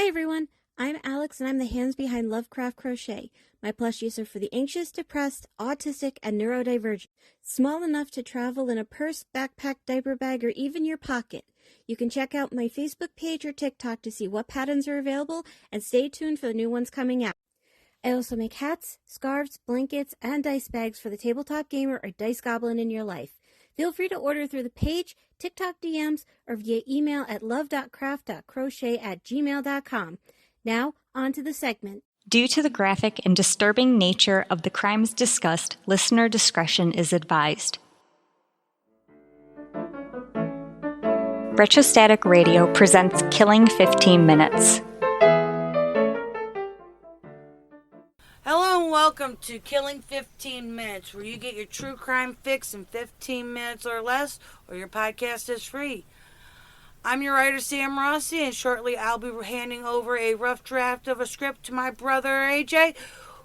everyone, I'm Alex and I'm the hands behind Lovecraft Crochet. My plushies are for the anxious, depressed, autistic, and neurodivergent. Small enough to travel in a purse, backpack, diaper bag, or even your pocket. You can check out my Facebook page or TikTok to see what patterns are available and stay tuned for the new ones coming out. I also make hats, scarves, blankets, and dice bags for the tabletop gamer or dice goblin in your life. Feel free to order through the page, TikTok DMs, or via email at love.craft.crochet@gmail.com. Now, on to the segment. Due to the graphic and disturbing nature of the crimes discussed, listener discretion is advised. Retrostatic Radio presents Killing 15 Minutes. Hello and welcome to Killing 15 Minutes, where you get your true crime fix in 15 minutes or less, or your podcast is free. I'm your writer, Sam Rossi, and shortly I'll be handing over a rough draft of a script to my brother, AJ,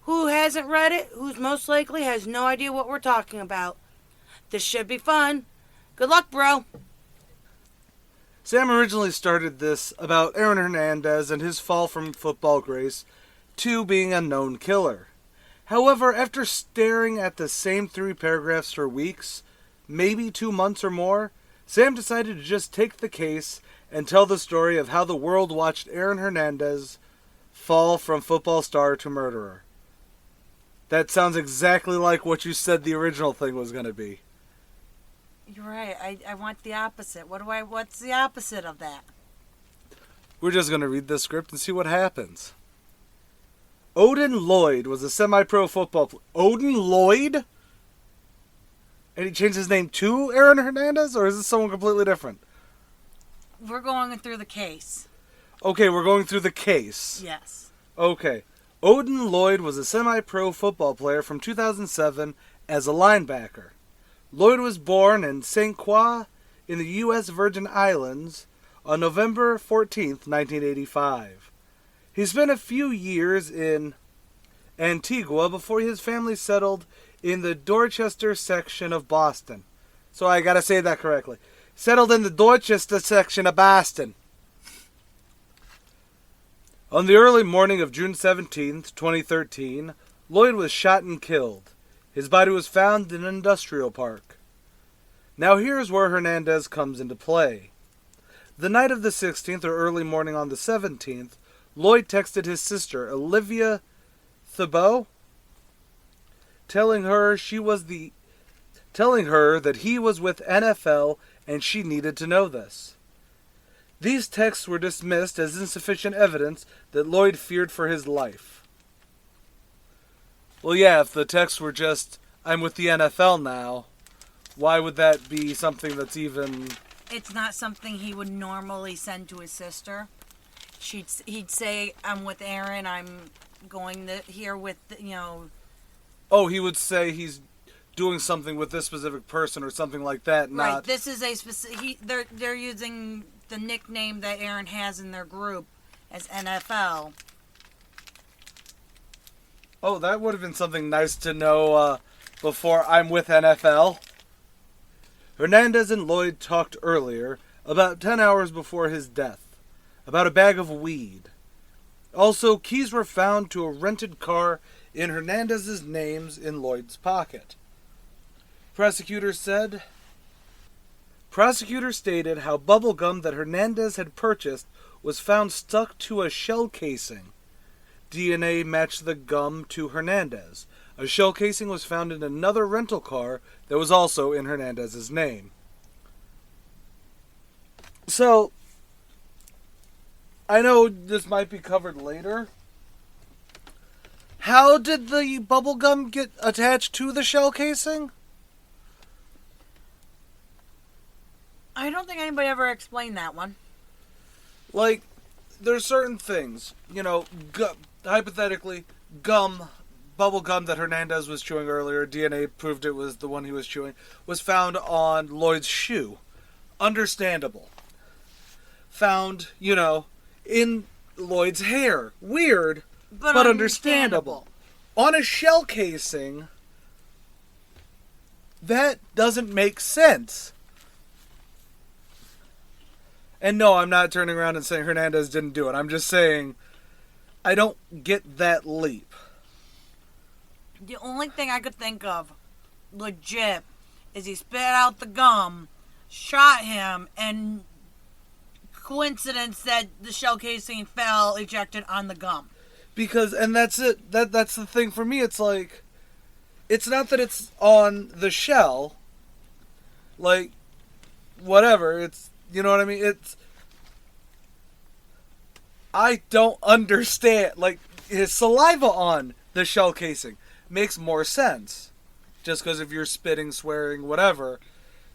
who hasn't read it, who's most likely has no idea what we're talking about. This should be fun. Good luck, bro. Sam originally started this about Aaron Hernandez and his fall from football grace to being a known killer. However, after staring at the same 3 paragraphs for weeks, maybe 2 months or more, Sam decided to just take the case and tell the story of how the world watched Aaron Hernandez fall from football star to murderer. That sounds exactly like what you said the original thing was going to be. You're right. I want the opposite. What's the opposite of that? We're just going to read the script and see what happens. Odin Lloyd was a semi-pro football player. Odin Lloyd? And he changed his name to Aaron Hernandez? Or is this someone completely different? We're going through the case. Okay, we're going through the case. Yes. Okay. Odin Lloyd was a semi-pro football player from 2007 as a linebacker. Lloyd was born in St. Croix in the U.S. Virgin Islands on November 14th, 1985. He spent a few years in Antigua before his family settled in the Dorchester section of Boston. So I gotta say that correctly. Settled in the Dorchester section of Boston. On the early morning of June 17th, 2013, Lloyd was shot and killed. His body was found in an industrial park. Now here's where Hernandez comes into play. The night of the 16th or early morning on the 17th, Lloyd texted his sister, Olivia Thibault, telling her that he was with NFL and she needed to know this. These texts were dismissed as insufficient evidence that Lloyd feared for his life. Well, yeah, if the texts were just, I'm with the NFL now, why would that be something that's even... It's not something he would normally send to his sister. He'd say, I'm with Aaron, I'm going here with, Oh, he would say he's doing something with this specific person or something like that. Right, not... this is a specific... They're using the nickname that Aaron has in their group as NFL. Oh, that would have been something nice to know before I'm with NFL. Hernandez and Lloyd talked earlier, about 10 hours before his death, about a bag of weed. Also, keys were found to a rented car in Hernandez's names in Lloyd's pocket. Prosecutors stated how bubble gum that Hernandez had purchased was found stuck to a shell casing. DNA matched the gum to Hernandez. A shell casing was found in another rental car that was also in Hernandez's name. So, I know this might be covered later. How did the bubble gum get attached to the shell casing? I don't think anybody ever explained that one. Like, there's certain things, hypothetically, bubble gum that Hernandez was chewing earlier, DNA proved it was the one he was chewing, was found on Lloyd's shoe. Understandable. Found, in Lloyd's hair. Weird, but understandable. On a shell casing, that doesn't make sense. And no, I'm not turning around and saying Hernandez didn't do it. I'm just saying I don't get that leap. The only thing I could think of, legit, is he spit out the gum, shot him, and coincidence that the shell casing fell ejected on the gum. Because, and that's it. That's the thing for me. It's like, it's not that it's on the shell. Like, whatever. It's, you know what I mean? It's, I don't understand. Like, his saliva on the shell casing makes more sense. Just because if you're spitting, swearing, whatever,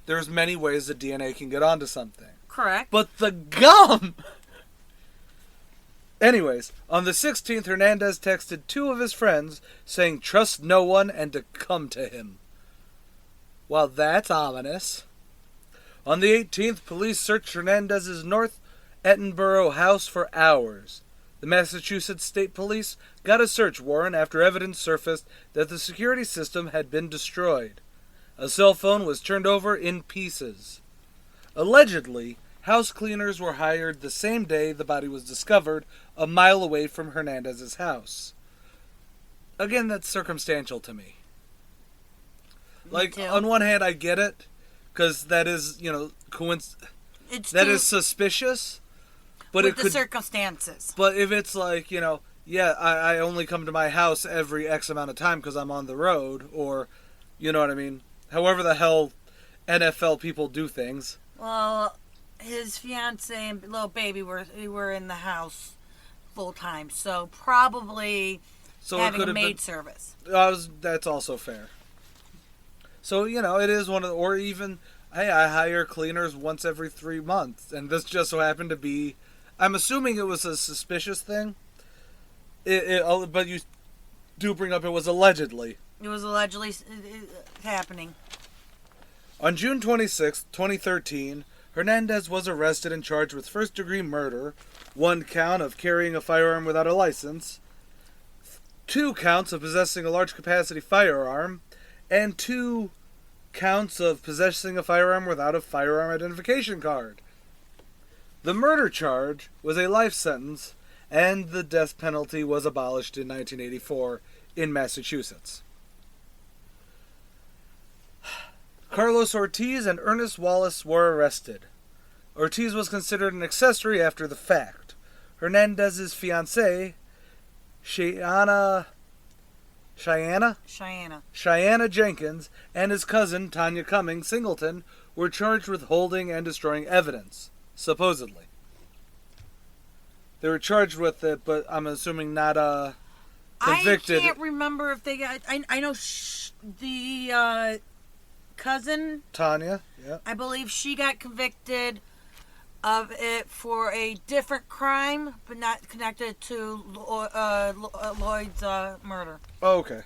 there's many ways the DNA can get onto something. Correct. But the gum! Anyways, on the 16th, Hernandez texted 2 of his friends saying trust no one and to come to him. Well, that's ominous. On the 18th, police searched Hernandez's North Ettenborough house for hours. The Massachusetts State Police got a search warrant after evidence surfaced that the security system had been destroyed. A cell phone was turned over in pieces. Allegedly, house cleaners were hired the same day the body was discovered, a mile away from Hernandez's house. Again, that's circumstantial to me. Like, on one hand, I get it, because that is, you know, is suspicious. But with the circumstances. But if it's like, you know, yeah, I only come to my house every X amount of time because I'm on the road, or, you know what I mean? However the hell NFL people do things. Well, his fiance and little baby were in the house full time, so probably having a maid service. That's also fair. So, you know, it is one of the, or even, hey, I hire cleaners once every 3 months, and this just so happened to be, I'm assuming it was a suspicious thing. But you do bring up it was allegedly. It was allegedly happening. On June 26, 2013, Hernandez was arrested and charged with first-degree murder, 1 count of carrying a firearm without a license, 2 counts of possessing a large-capacity firearm, and 2 counts of possessing a firearm without a firearm identification card. The murder charge was a life sentence, and the death penalty was abolished in 1984 in Massachusetts. Carlos Ortiz and Ernest Wallace were arrested. Ortiz was considered an accessory after the fact. Hernandez's fiancée, Cheyenne Jenkins, and his cousin, Tanya Cummings Singleton, were charged with holding and destroying evidence, supposedly. They were charged with it, but I'm assuming not convicted. I can't remember if they got... I know the cousin... Tanya, yeah. I believe she got convicted of it for a different crime, but not connected to Lloyd's murder. Oh, okay.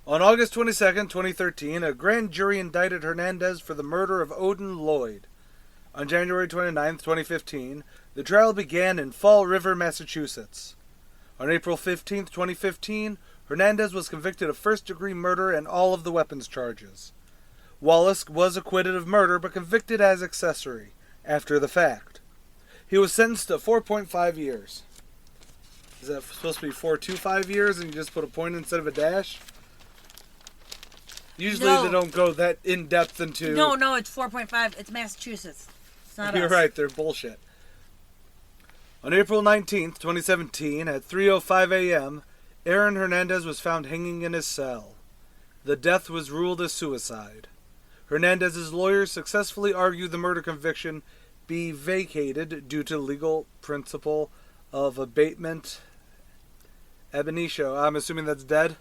On August 22nd, 2013, a grand jury indicted Hernandez for the murder of Odin Lloyd. On January 29th, 2015, the trial began in Fall River, Massachusetts. On April 15th, 2015, Hernandez was convicted of first-degree murder and all of the weapons charges. Wallace was acquitted of murder but convicted as accessory after the fact. He was sentenced to 4.5 years. Is that supposed to be 4.25 years and you just put a point instead of a dash? Usually they don't go that in-depth into... No, it's 4.5. It's Massachusetts. It's not You're us. right, they're bullshit. On April 19th, 2017, at 3:05 a.m., Aaron Hernandez was found hanging in his cell. The death was ruled as suicide. Hernandez's lawyers successfully argued the murder conviction be vacated due to legal principle of abatement ab initio. I'm assuming that's dead?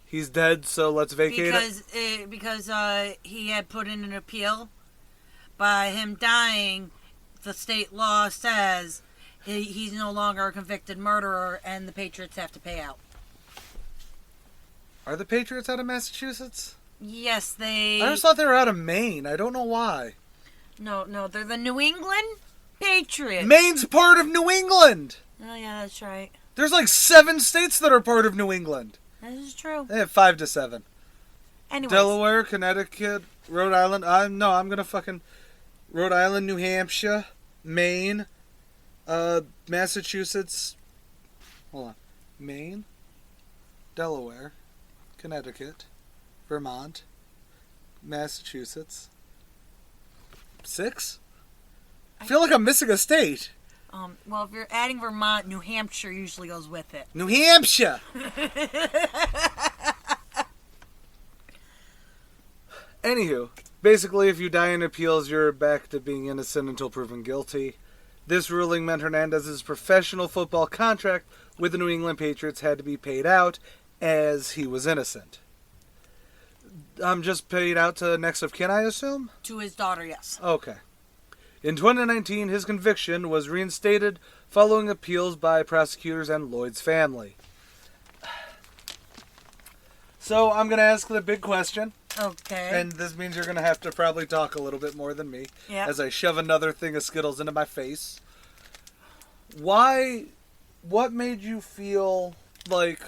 He's dead, so let's vacate it? Because he had put in an appeal. By him dying, the state law says he's no longer a convicted murderer and the Patriots have to pay out. Are the Patriots out of Massachusetts? Yes, they... I just thought they were out of Maine. I don't know why. No, they're the New England Patriots. Maine's part of New England! Oh, yeah, that's right. There's like 7 states that are part of New England. That is true. They have 5 to 7. Anyways. Delaware, Connecticut, Rhode Island. I'm gonna fucking... Rhode Island, New Hampshire, Maine, Massachusetts, hold on, Maine, Delaware, Connecticut, Vermont, Massachusetts. 6? I feel like I'm missing a state. Well, if you're adding Vermont, New Hampshire usually goes with it. New Hampshire! Anywho, basically, if you die in appeals, you're back to being innocent until proven guilty. This ruling meant Hernandez's professional football contract with the New England Patriots had to be paid out, as he was innocent. Just paid out to next of kin, I assume? To his daughter, yes. Okay. In 2019, his conviction was reinstated following appeals by prosecutors and Lloyd's family. So I'm going to ask the big question. Okay. And this means you're going to have to probably talk a little bit more than me. Yeah. As I shove another thing of Skittles into my face. What made you feel like,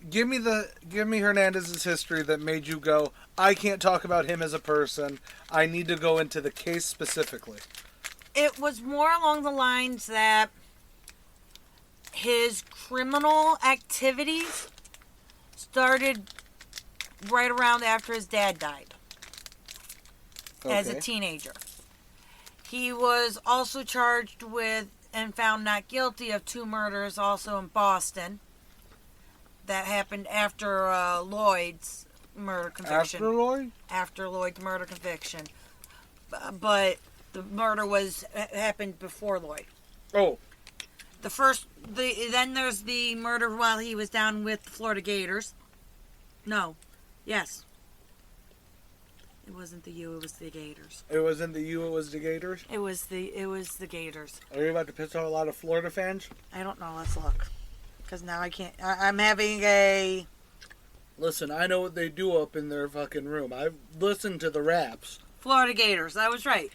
give me Hernandez's history that made you go, I can't talk about him as a person. I need to go into the case specifically. It was more along the lines that his criminal activities started right around after his dad died. Okay. As a teenager. He was also charged with and found not guilty of 2 murders also in Boston. That happened after Lloyd's murder conviction. After Lloyd? After Lloyd's murder conviction. But the murder happened before Lloyd. Oh. Then there's the murder while he was down with the Florida Gators. No. Yes. It wasn't the U, it was the Gators. It wasn't the U, it was the Gators? It was the Gators. Are you about to piss off a lot of Florida fans? I don't know, let's look. Because now I can't, I'm having a... Listen, I know what they do up in their fucking room. I've listened to the raps. Florida Gators, I was right.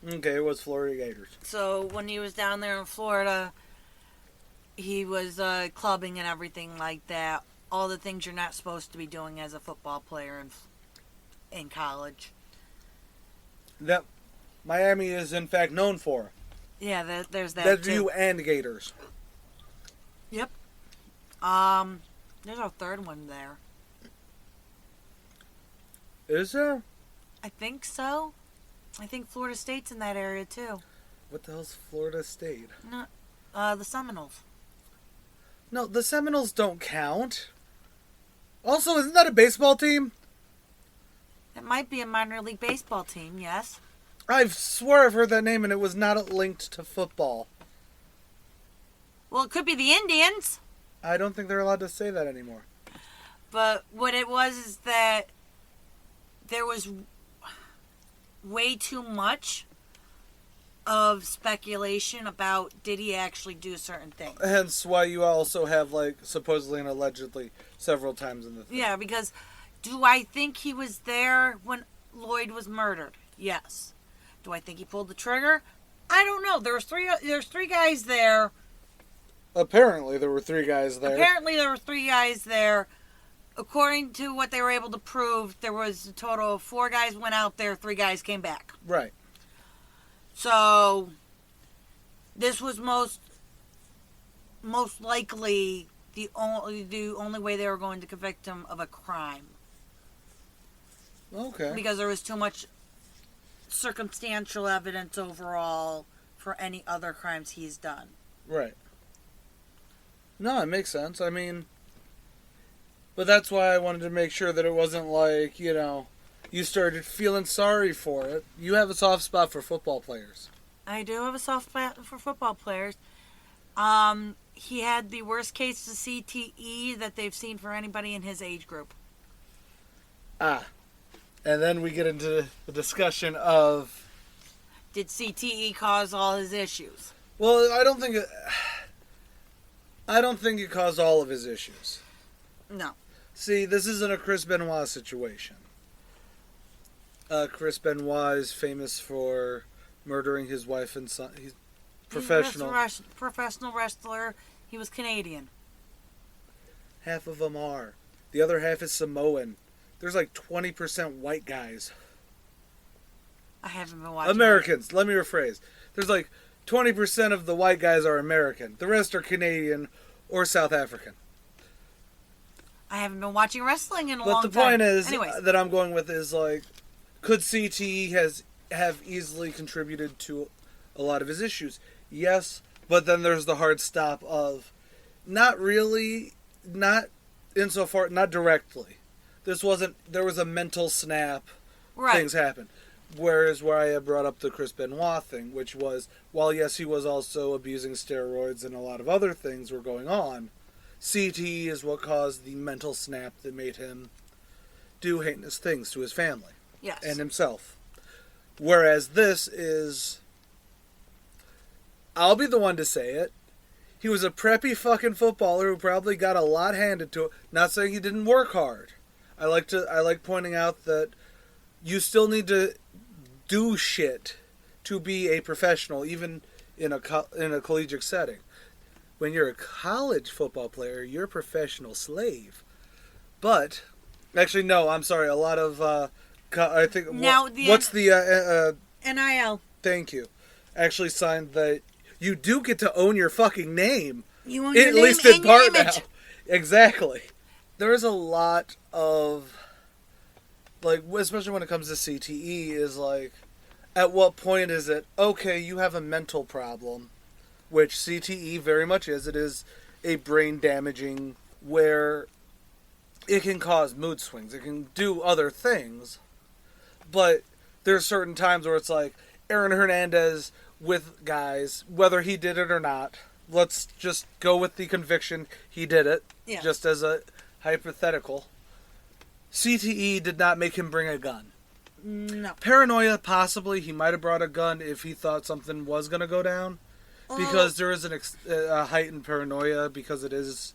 Okay, it was Florida Gators. So when he was down there in Florida, he was clubbing and everything like that. All the things you're not supposed to be doing as a football player in college. That Miami is in fact known for. Yeah, there's that That's too. you and Gators. Yep. There's a third one there. Is there? I think so. I think Florida State's in that area too. What the hell's Florida State? No, the Seminoles. No, the Seminoles don't count. Also, isn't that a baseball team? It might be a minor league baseball team, yes. I swear I've heard that name and it was not linked to football. Well, it could be the Indians. I don't think they're allowed to say that anymore. But what it was is that there was way too much of speculation about did he actually do certain things. Hence why you also have, like, supposedly and allegedly several times in the thing. Yeah, because do I think he was there when Lloyd was murdered? Yes. Do I think he pulled the trigger? I don't know. There's three guys there. Apparently there were 3 guys there. Apparently there were 3 guys there. According to what they were able to prove, there was a total of 4 guys went out there, 3 guys came back. Right. So this was most likely the only way they were going to convict him of a crime. Okay. Because there was too much circumstantial evidence overall for any other crimes he's done. Right. No, it makes sense. I mean, but that's why I wanted to make sure that it wasn't like, you started feeling sorry for it. You have a soft spot for football players. I do have a soft spot for football players. He had the worst case of CTE that they've seen for anybody in his age group. Ah. And then we get into the discussion of... Did CTE cause all his issues? Well, I don't think it caused all of his issues. No. See, this isn't a Chris Benoit situation. Chris Benoit is famous for murdering his wife and son. He's professional. He's a professional wrestler. He was Canadian. Half of them are. The other half is Samoan. There's like 20% white guys. I haven't been watching. Americans. Let me rephrase. There's like 20% of the white guys are American. The rest are Canadian or South African. I haven't been watching wrestling in a long But time. the point is Anyways. that I'm going with is like, could CTE have easily contributed to a lot of his issues? Yes, but then there's the hard stop of not really, not insofar, not directly. There was a mental snap. Right. Things happen. Whereas where I had brought up the Chris Benoit thing, which was, while yes, he was also abusing steroids and a lot of other things were going on, CTE is what caused the mental snap that made him do heinous things to his family. Yes. And himself. Whereas this is, I'll be the one to say it, he was a preppy fucking footballer who probably got a lot handed to him. Not saying he didn't work hard. I like pointing out that you still need to do shit to be a professional, even in a collegiate setting. When you're a college football player, you're a professional slave. But, actually, no, I'm sorry. A lot of, I think, now, what's the, NIL. Thank you. Actually signed that you do get to own your fucking name. You own your At name least in and your part now. image. Exactly. There's a lot of, like, especially when it comes to CTE, is like, at what point is it, okay, you have a mental problem, which CTE very much is. It is a brain damaging where it can cause mood swings. It can do other things. But there's certain times where it's like Aaron Hernandez with guys, whether he did it or not, let's just go with the conviction he did it, just as a hypothetical. CTE did not make him bring a gun. No. Paranoia, possibly. He might have brought a gun if he thought something was going to go down. Because there is a heightened paranoia, because it is.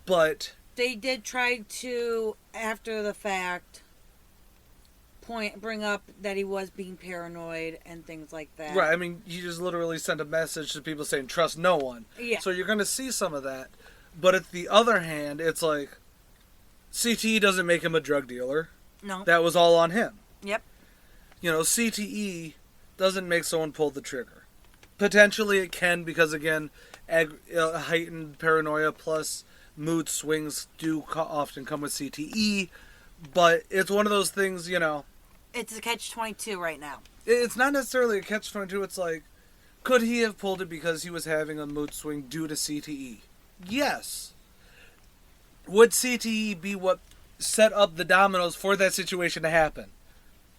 But they did try to, after the fact, bring up that he was being paranoid and things like that. Right, I mean, you just literally sent a message to people saying, trust no one. Yeah. So you're going to see some of that. But at the other hand, it's like, CTE doesn't make him a drug dealer. No. That was all on him. Yep. You know, CTE doesn't make someone pull the trigger. Potentially it can, because again, heightened paranoia plus mood swings do often come with CTE, but it's one of those things, you know. It's a catch-22 right now. It's not necessarily a catch-22, it's like, could he have pulled it because he was having a mood swing due to CTE? Yes. Would CTE be what set up the dominoes for that situation to happen?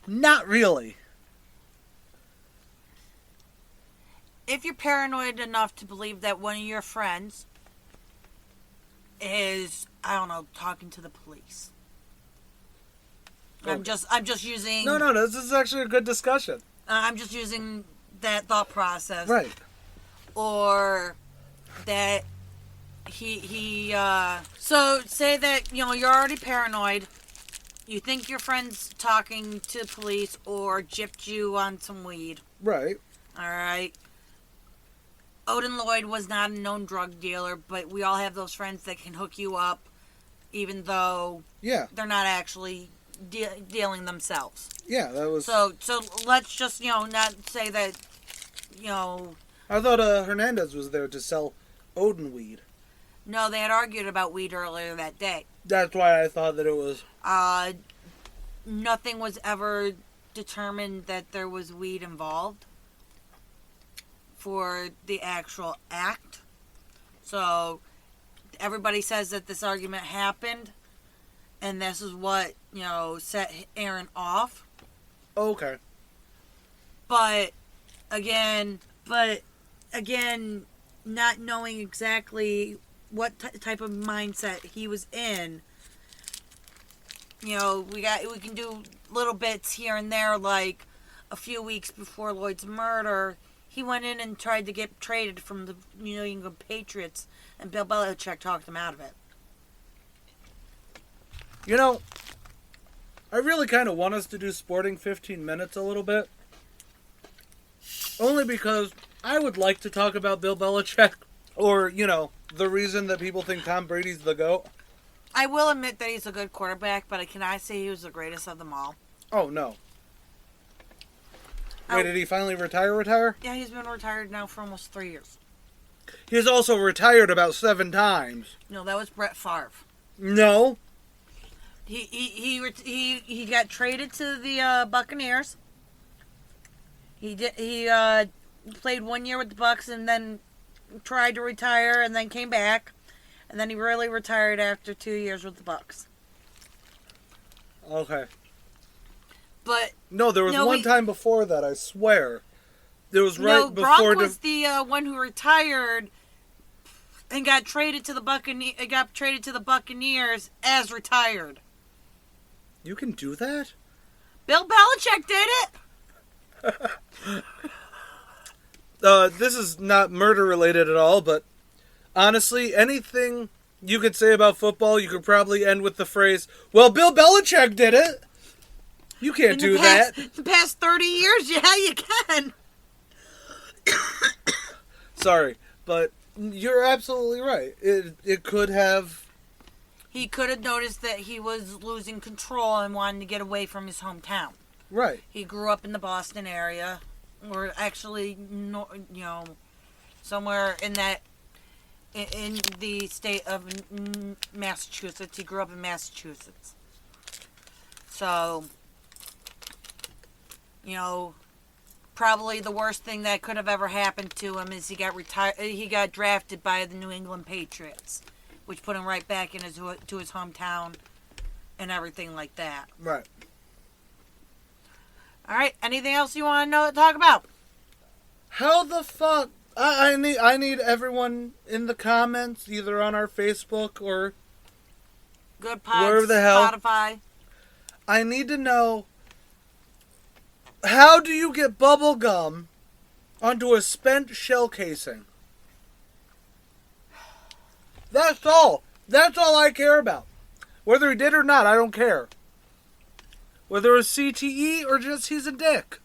Not really. If you're paranoid enough to believe that one of your friends is, I don't know, talking to the police. Okay. I'm just using. No, this is actually a good discussion. I'm just using that thought process. Right. Or that so say that, you know, you're already paranoid. You think your friend's talking to the police or gypped you on some weed. Right. All right. Odin Lloyd was not a known drug dealer, but we all have those friends that can hook you up, even though they're not actually dealing themselves. Yeah, that was. So let's just, you know, not say that, you know. I thought Hernandez was there to sell Odin weed. No, they had argued about weed earlier that day. That's why I thought that it was. Nothing was ever determined that there was weed involved for the actual act. So everybody says that this argument happened, and this is what, you know, set Aaron off. Okay. But again, not knowing exactly what type of mindset he was in, you know, we can do little bits here and there, like a few weeks before Lloyd's murder, he went in and tried to get traded from the New England Patriots, and Bill Belichick talked him out of it. You know, I really kind of want us to do Sporting 15 Minutes a little bit. Only because I would like to talk about Bill Belichick, or, you know, the reason that people think Tom Brady's the GOAT. I will admit that he's a good quarterback, but I cannot say he was the greatest of them all. Oh, no. Wait, did he finally retire? Yeah, he's been retired now for almost 3 years. He's also retired about 7 times. No, that was Brett Favre. No. He got traded to the Buccaneers. He played 1 year with the Bucs and then tried to retire and then came back, and then he really retired after 2 years with the Bucs. Okay. But no, there was one time before that. I swear, there was right before. Gronk was the one who retired and got traded to the Buccaneers as retired. You can do that? Bill Belichick did it. This is not murder related at all, but honestly, anything you could say about football, you could probably end with the phrase, "Well, Bill Belichick did it." You can't do that. The past 30 years, yeah, you can. Sorry, but you're absolutely right. It could have... He could have noticed that he was losing control and wanted to get away from his hometown. Right. He grew up in the Boston area, or actually, somewhere in the state of Massachusetts. He grew up in Massachusetts. So, probably the worst thing that could have ever happened to him is he got drafted by the New England Patriots, which put him right back to his hometown and everything like that. Right. All right. Anything else you want to talk about? How the fuck? I need everyone in the comments, either on our Facebook or Good Pods, wherever the hell. Spotify. I need to know, how do you get bubble gum onto a spent shell casing? That's all. That's all I care about. Whether he did or not, I don't care. Whether it was CTE or just he's a dick,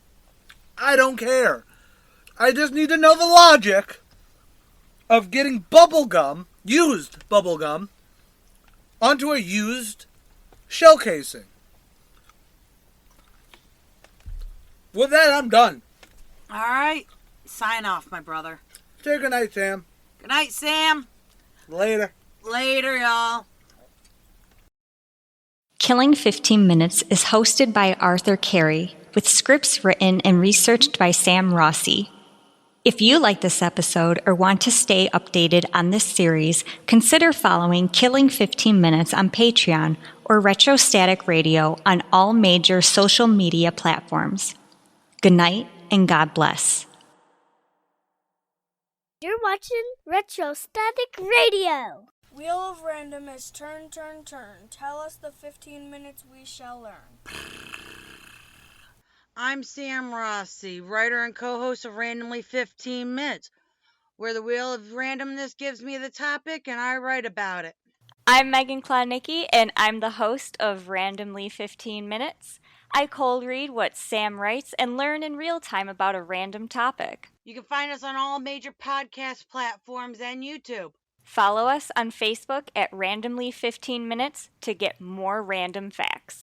I don't care. I just need to know the logic of getting bubble gum, used bubble gum, onto a used shell casing. With that, I'm done. All right. Sign off, my brother. Say goodnight, Sam. Good night, Sam. Later. Later, y'all. Killing 15 Minutes is hosted by Arthur Carey, with scripts written and researched by Sam Rossi. If you like this episode or want to stay updated on this series, consider following Killing 15 Minutes on Patreon or Retrostatic Radio on all major social media platforms. Good night and God bless. You're watching Retrostatic Radio. Wheel of Random is turn, turn, turn. Tell us the 15 minutes we shall learn. I'm Sam Rossi, writer and co-host of Randomly 15 Minutes, where the Wheel of Randomness gives me the topic and I write about it. I'm Megan Klodnicki, and I'm the host of Randomly 15 Minutes. I cold read what Sam writes and learn in real time about a random topic. You can find us on all major podcast platforms and YouTube. Follow us on Facebook at Randomly 15 Minutes to get more random facts.